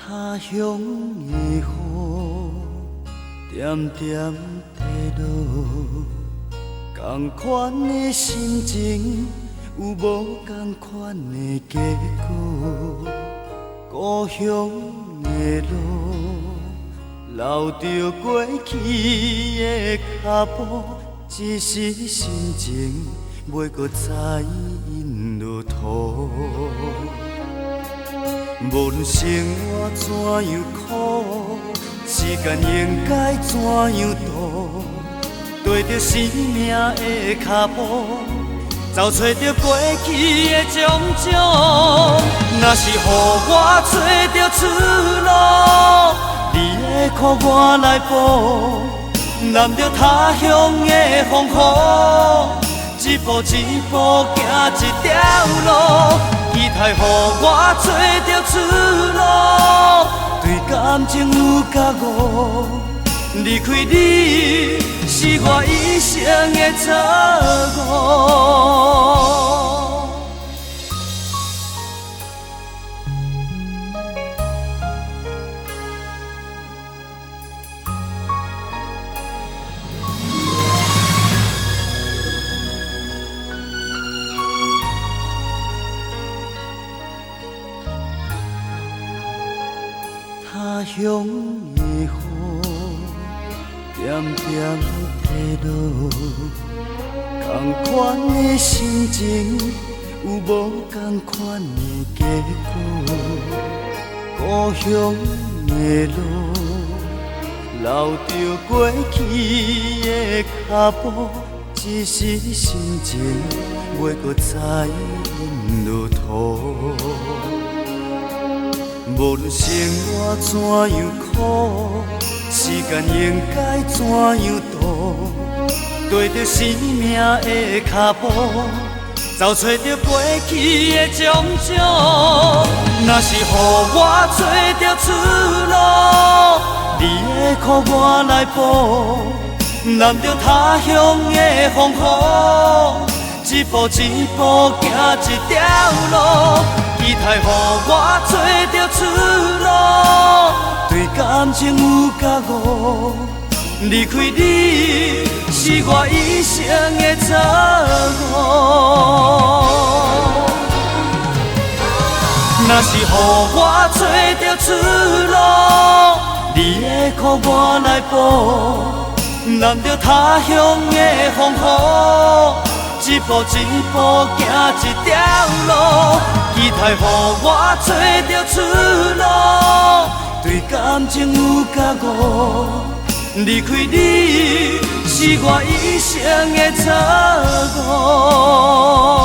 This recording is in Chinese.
他乡的雨点点地落，同款的心情有无同款的结果。故乡的路，留着过去的脚步，一时心情袂搁再因落土。无论生活怎样苦，时间应该怎样度？跟着生命的脚步，找找着过去的种种。若是予我找着出路，你的苦我来补，揽着他乡的风雨，一步一步行一条路。期待予我找着出路，对感情有觉悟，离开你是我一生的错误。他乡的雨点点地落，同款的心情有无同款的结果。故乡的路，留着过去的脚步，一时心情袂搁再因落土。无论生活怎样苦，时间应该怎样度？跟着生命的脚步，找找着过去的种种。若是予我找着出路，你的苦我来补，揽着他乡的风雨，一步一步行一条路。期待予我找着出路，对感情有觉悟，离开你是我一生的错误。若是予我找着出路，你的苦我来补，揽着他乡的风雨，一步一步行一条路。期待予我找着出路，对感情有觉悟，离开你是我一生的错误。